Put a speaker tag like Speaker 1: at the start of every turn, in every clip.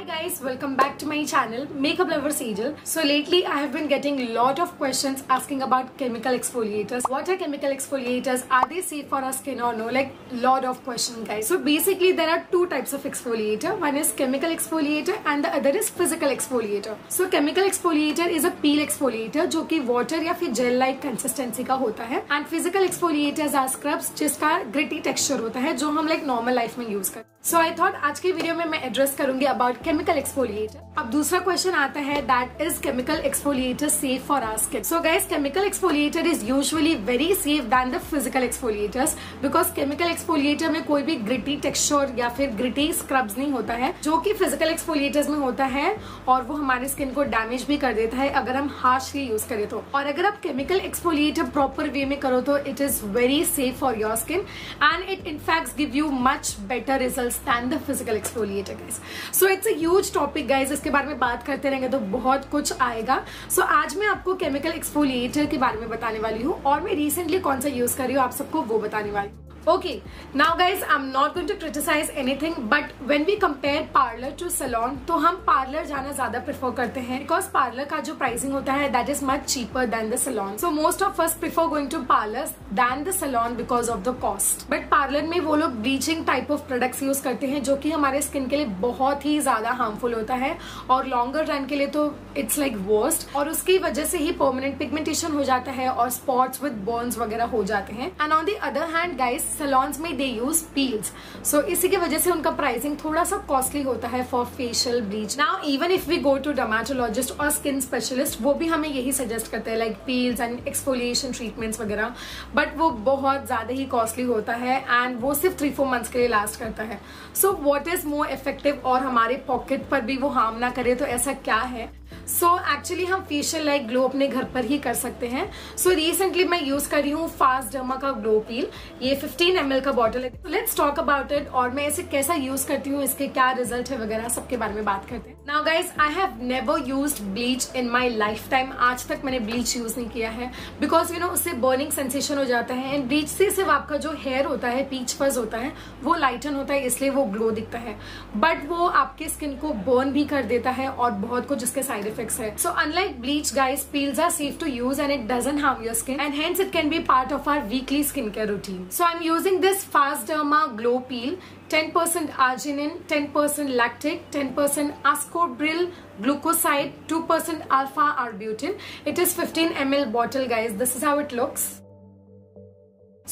Speaker 1: Hi guys, welcome back to my channel Makeup Lover Sejal. So lately I have been getting a lot of questions asking about chemical exfoliators. What are chemical exfoliators? Are they safe for our skin or no? Like lot of questions guys. So basically there are two types of exfoliator. One is chemical exfoliator and the other is physical exfoliator. So chemical exfoliator is a peel exfoliator जो कि water या फिर gel like consistency का होता है. And physical exfoliators are scrubs जिसका gritty texture होता है जो हम like normal life में use करते हैं. So I thought आज के वीडियो में मैं एड्रेस करूंगी about chemical exfoliator. अब दूसरा क्वेश्चन आता है that is chemical exfoliator safe for our skin? So guys, chemical exfoliator is usually very safe than the physical exfoliators because chemical exfoliator में कोई भी gritty texture या फिर gritty scrubs नहीं होता है जो कि physical exfoliators में होता है और वो हमारे स्किन को डैमेज भी कर देता है अगर हम हार्शली यूज करें तो. और अगर आप chemical exfoliator प्रॉपर वे में करो तो it is very safe for your skin and it in fact give you much better results than the physical exfoliator guys. So it's a huge topic guys. इसके बारे में बात करते रहेंगे तो बहुत कुछ आएगा. So आज मैं आपको chemical exfoliator के बारे में बताने वाली हूँ और मैं recently कौन सा यूज कर रही हूँ आप सबको वो बताने वाली हूँ. Okay, now guys, I'm not going to criticize anything, but when we compare parlor to salon, तो हम parlor जाना ज़्यादा prefer करते हैं because parlor का जो pricing होता है that is much cheaper than the salon. So most of us prefer going to parlors than the salon because of the cost. But parlor में वो लोग bleaching type of products use करते हैं जो कि हमारे skin के लिए बहुत ही ज़्यादा harmful होता है और longer run के लिए तो it's like worst और उसकी वजह से ही permanent pigmentation हो जाता है और spots with burns वगैरह हो जाते हैं. And on the other hand guys, salons में दे यूज पील्स सो इसी की वजह से उनका प्राइसिंग थोड़ा सा कॉस्टली होता है for facial bleach. Now even if we go to dermatologist और स्किन स्पेशलिस्ट वो भी हमें यही सजेस्ट करते हैं like peels and exfoliation treatments वगैरह बट वो बहुत ज्यादा ही कॉस्टली होता है एंड वो सिर्फ 3-4 मंथ्स के लिए लास्ट करता है. So what is more effective और हमारे पॉकेट पर भी वो हार्म ना करे तो ऐसा क्या है. सो एक्चुअली हम फेशियल लाइक ग्लो अपने घर पर ही कर सकते हैं. सो रिसेंटली मैं यूज कर रही हूँ फास्ट डर्मा का ग्लो पील. ये 15 ml का बॉटल है. लेट्स टॉक अबाउट इट और मैं इसे कैसा यूज करती हूँ इसके क्या रिजल्ट है वगैरह सबके बारे में बात करते हैं. Now guys I have never used bleach in my life time. आज तक मैंने ब्लीच यूज नहीं किया है बिकॉज यू नो उससे बर्निंग सेंसेशन हो जाता है एंड ब्लीच से सिर्फ आपका जो हेयर होता है पीच फज होता है वो लाइटन होता है इसलिए वो ग्लो दिखता है बट वो आपके स्किन को बर्न भी कर देता है और बहुत कुछ इसके साइड इफेक्ट्स है. So unlike bleach guys, peels are safe to use and it doesn't harm your skin and hence it can be part of our weekly skincare routine. So I'm using this Fast Derma Glow Peel, 10% arginine, 10% lactic, 10% ascorbyl glucoside, 2% alpha arbutin. It is 15 ml bottle guys. This is how it looks.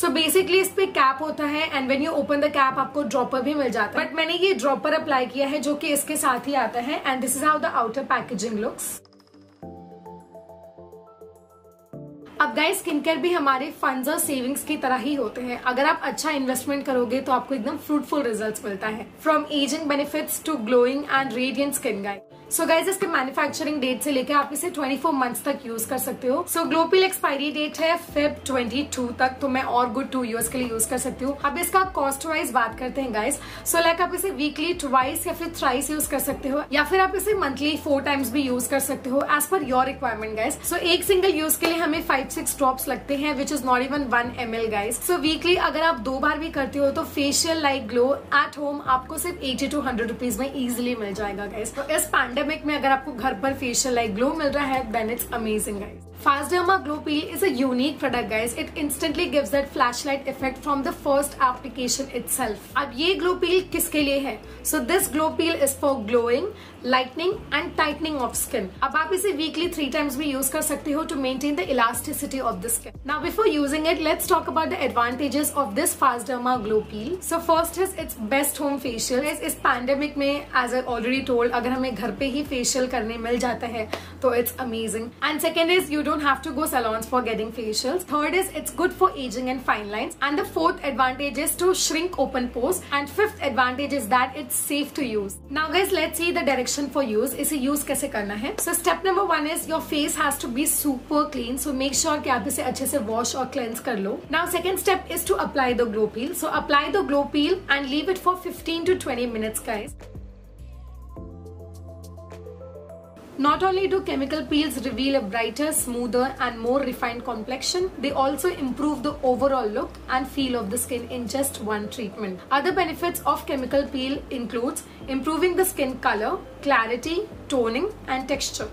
Speaker 1: So basically इस पे cap होता है and when you open the cap आपको dropper भी मिल जाता है but मैंने ये ड्रॉपर अप्लाई किया है जो कि इसके साथ ही आता है and this is how the outer packaging looks. अब गाइस स्किन केयर भी हमारे फंड्स और सेविंग्स की तरह ही होते हैं. अगर आप अच्छा इन्वेस्टमेंट करोगे तो आपको एकदम फ्रूटफुल रिजल्ट्स मिलता है from ageing benefits to glowing and radiant skin guys. So guys इसके मैन्युफैक्चरिंग डेट से लेकर आप इसे 24 मंथ्स तक यूज कर सकते हो. सो ग्लो पील एक्सपायरी डेट है Feb 22 तक तो मैं और गुड 2 years के लिए यूज कर सकती हूँ. अब इसका कॉस्ट वाइज बात करते हैं गाइज. सो लाइक आप इसे वीकली ट्वाइस या फिर थ्राइस यूज कर सकते हो या फिर आप इसे मंथली 4 times भी यूज कर सकते हो as per your requirement guys. सो एक सिंगल यूज के लिए हमें 5-6 ड्रॉप्स लगते हैं which is not even 1 ml guys. So weekly अगर आप 2 बार भी करते हो तो facial like glow at home आपको सिर्फ 80 to 100 रुपीज में इजिली मिल जाएगा गाइज. तो इस पैंडेमिक में अगर आपको घर पर फेशियल लाइक ग्लो मिल रहा है then it's amazing guys. Fast Derma Glow Peel is a unique product guys. It instantly gives that flashlight effect from the first application itself. अब ये glow peel किसके लिए है? So this glow peel is for glowing, lightening and tightening of skin. अब आप इसे weekly 3 times भी use कर सकते हो to maintain the elasticity of the skin. Now before using it, let's talk about the advantages of this Fast Derma Glow Peel. So first is its best home facial. इस pandemic में as I already told अगर हमें घर पे ही facial करने मिल जाता है तो it's amazing. And second is you don't have to go salons for getting facials. Third is it's good for aging and fine lines. And the fourth advantage is to shrink open pores. And fifth advantage is that it's safe to use. Now guys, let's see the direction for use. इसे use कैसे करना है? So step number 1 is your face has to be super clean. So make sure कि आप इसे अच्छे से wash और cleanse कर लो. Now second step is to apply the glow peel. So apply the glow peel and leave it for 15 to 20 minutes guys. Not only do chemical peels reveal a brighter, smoother and more refined complexion, they also improve the overall look and feel of the skin in just one treatment. Other benefits of chemical peel includes improving the skin color, clarity, toning and texture.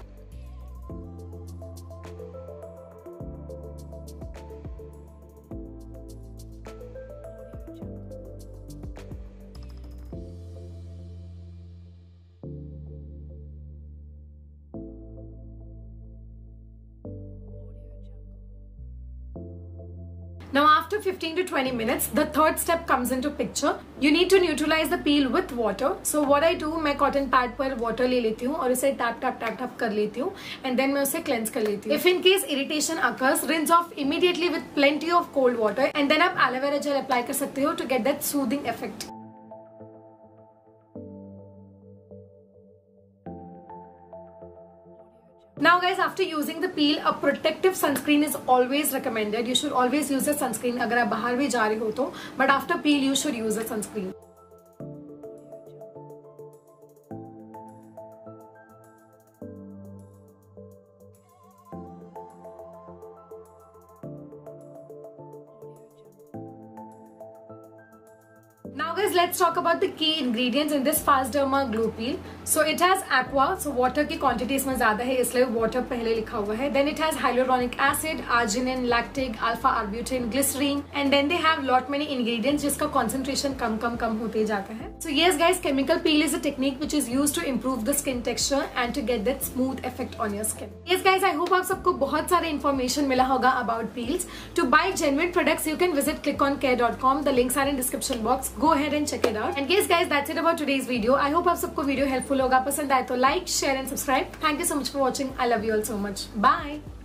Speaker 1: Now after 15 to 20 minutes, the third step comes into picture. You need to neutralize the peel with water. So what I do, मैं cotton pad पर water ले लेती हूँ और उसे tap tap tap tap कर लेती हूँ and then मैं उसे cleanse कर लेती हूँ. If in case irritation occurs, rinse off immediately with plenty of cold water and then आप aloe vera gel apply कर सकते हो to get that soothing effect. Now guys, after using the peel, a protective sunscreen is always recommended. You should always use a sunscreen अगर आप बाहर भी जा रहे हो तो. But after peel, you should use a sunscreen. Now guys, let's talk about the key ingredients in this Fast Derma Glow Peel. So it has aqua, so water की quantity इसमें ज़्यादा है इसलिए water पहले लिखा हुआ है. Then it has hyaluronic acid, arginine, lactic, alpha arbutin, glycerine, and then they have lot many ingredients जिसका concentration कम होते जाता है. So yes guys, chemical peel is a technique which is used to improve the skin texture and to get that smooth effect on your skin. Yes guys, I hope आप सबको बहुत सारे information मिला होगा about peels. To buy genuine products, you can visit clickoncare.com. The links are in description box. Go ahead and check it out. And yes guys, that's it about today's video. I hope आप सबको video helpful होगा. पसंद आए तो like, share and subscribe. Thank you so much for watching. I love you all so much. Bye.